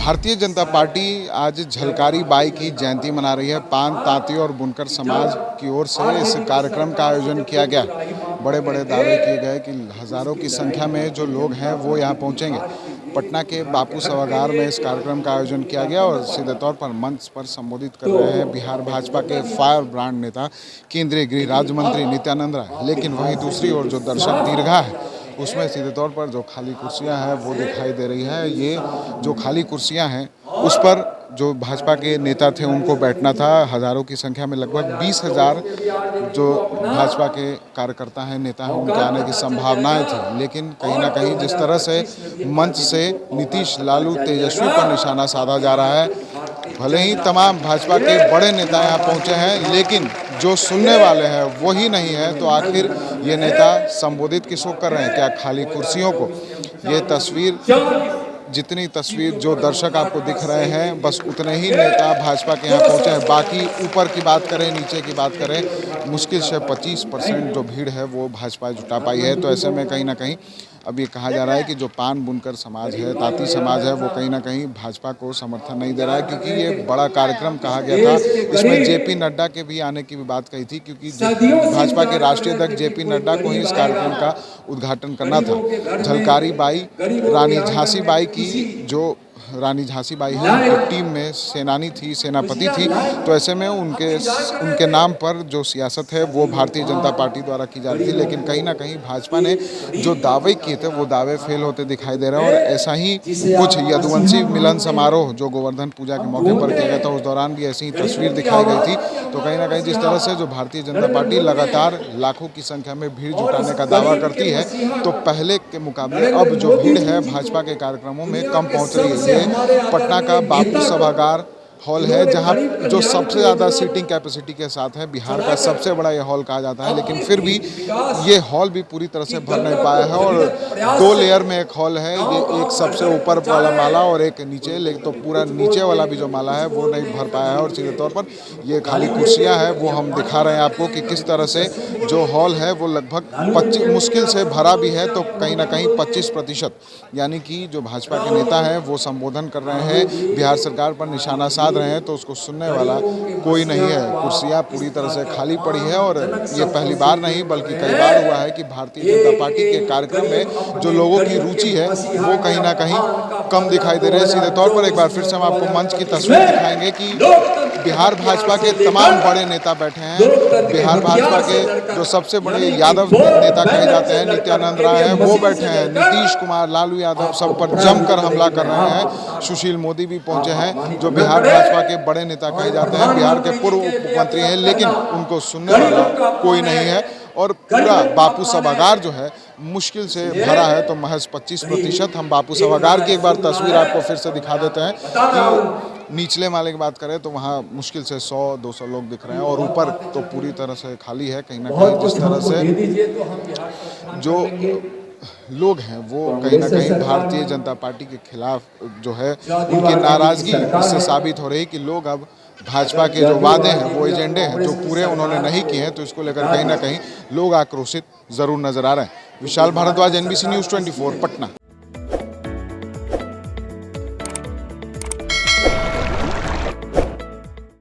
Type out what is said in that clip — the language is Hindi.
भारतीय जनता पार्टी आज झलकारी बाई की जयंती मना रही है। पान तांती और बुनकर समाज की ओर से इस कार्यक्रम का आयोजन किया गया। बड़े बड़े दावे किए गए कि हज़ारों की संख्या में जो लोग हैं वो यहाँ पहुँचेंगे। पटना के बापू सभागार में इस कार्यक्रम का आयोजन किया गया और सीधे तौर पर मंच पर संबोधित कर रहे हैं बिहार भाजपा के फायर ब्रांड नेता केंद्रीय गृह राज्य मंत्री नित्यानंद राय। लेकिन वहीं दूसरी ओर जो दर्शक दीर्घा है उसमें सीधे तौर पर जो खाली कुर्सियां हैं वो दिखाई दे रही है। ये जो खाली कुर्सियां हैं उस पर जो भाजपा के नेता थे उनको बैठना था। हज़ारों की संख्या में लगभग 20,000 जो भाजपा के कार्यकर्ता हैं, नेता हैं, उनके आने की संभावनाएं थी। लेकिन कहीं ना कहीं जिस तरह से मंच से नीतीश, लालू, तेजस्वी पर निशाना साधा जा रहा है, भले ही तमाम भाजपा के बड़े नेता यहाँ पहुँचे हैं लेकिन जो सुनने वाले हैं वही नहीं है, तो आखिर ये नेता संबोधित किसको कर रहे हैं? क्या खाली कुर्सियों को? ये तस्वीर, जितनी तस्वीर जो दर्शक आपको दिख रहे हैं बस उतने ही नेता भाजपा के यहाँ पहुँचे हैं। बाकी ऊपर की बात करें, नीचे की बात करें, मुश्किल से 25% जो भीड़ है वो भाजपा जुटा पाई है। तो ऐसे में कहीं ना कहीं अब ये कहा जा रहा है कि जो पान बुनकर समाज है, तांती समाज है, वो कहीं ना कहीं भाजपा को समर्थन नहीं दे रहा है, क्योंकि ये बड़ा कार्यक्रम कहा गया था। इसमें जेपी नड्डा के भी आने की भी बात कही थी, क्योंकि भाजपा के राष्ट्रीय अध्यक्ष जेपी नड्डा को ही इस कार्यक्रम का उद्घाटन करना था। झलकारी बाई, रानी झांसी बाई की जो रानी झांसी बाई है, उनकी टीम में सेनानी थी, सेनापति थी। तो ऐसे में उनके नाम पर जो सियासत है वो भारतीय जनता पार्टी द्वारा की जा रही थी। लेकिन कहीं ना कहीं भाजपा ने जो दावे किए थे वो दावे फेल होते दिखाई दे रहे हैं। और ऐसा ही कुछ यदुवंशी मिलन समारोह जो गोवर्धन पूजा के मौके पर किया गया था, उस दौरान भी ऐसी ही तस्वीर दिखाई गई थी। तो कहीं ना कहीं जिस तरह से जो भारतीय जनता पार्टी लगातार लाखों की संख्या में भीड़ जुटाने का दावा करती है, तो पहले के मुकाबले अब जो भीड़ है भाजपा के कार्यक्रमों में कम पहुँच रही है। पटना का बापू सभागार हॉल है जहां जो सबसे ज़्यादा सीटिंग कैपेसिटी के साथ है। बिहार का सबसे बड़ा ये हॉल कहा जाता है, लेकिन फिर भी ये हॉल भी पूरी तरह से भर नहीं पाया है। और 2 लेयर में एक हॉल है, ये एक सबसे ऊपर वाला माला और एक नीचे, लेकिन तो पूरा नीचे वाला भी जो माला है वो नहीं भर पाया है। और सीधे तौर पर ये खाली कुर्सियाँ हैं वो हम दिखा रहे हैं आपको कि किस तरह से जो हॉल है वो लगभग 25 मुश्किल से भरा भी है, तो कहीं ना कहीं 25% यानी कि जो भाजपा के नेता हैं वो संबोधन कर रहे हैं, बिहार सरकार पर निशाना साध रहे हैं, तो उसको सुनने वाला कोई नहीं है। कुर्सियां पूरी तरह से खाली पड़ी है। और ये पहली बार नहीं बल्कि कई बार हुआ है कि भारतीय जनता पार्टी के कार्यक्रम में जो लोगों की रुचि है वो कहीं ना कहीं कम दिखाई दे रही है। सीधे तौर पर एक बार फिर से हम आपको मंच की तस्वीर दिखाएंगे कि बिहार भाजपा के तमाम बड़े नेता बैठे हैं। बिहार भाजपा के जो सबसे बड़े यादव नेता कहे जाते हैं, नित्यानंद राय हैं, वो बैठे हैं। नीतीश कुमार, लालू यादव सब पर जमकर हमला कर रहे हैं। सुशील मोदी भी पहुंचे हैं, जो बिहार भाजपा के बड़े नेता कहे जाते हैं, बिहार के पूर्व उप मुख्यमंत्री हैं, लेकिन उनको सुनने वाला कोई नहीं है। और पूरा बापू सभागार जो है मुश्किल से भरा है, तो महज 25%। हम बापू सभागार की एक बार तस्वीर आपको फिर से दिखा देते हैं कि निचले माले की बात करें तो वहाँ मुश्किल से 100-200 लोग दिख रहे हैं, और ऊपर तो पूरी तरह से खाली है। कहीं ना कहीं जिस तरह से जो लोग हैं वो कहीं ना कहीं भारतीय जनता पार्टी के खिलाफ जो है उनकी नाराज़गी इससे साबित हो रही कि लोग अब भाजपा के जो वादे हैं, वो एजेंडे हैं जो पूरे उन्होंने नहीं किए हैं, तो इसको लेकर कहीं ना कहीं लोग आक्रोशित ज़रूर नजर आ रहे हैं। Vishal Bhardwaj, NBC news 24, Patna.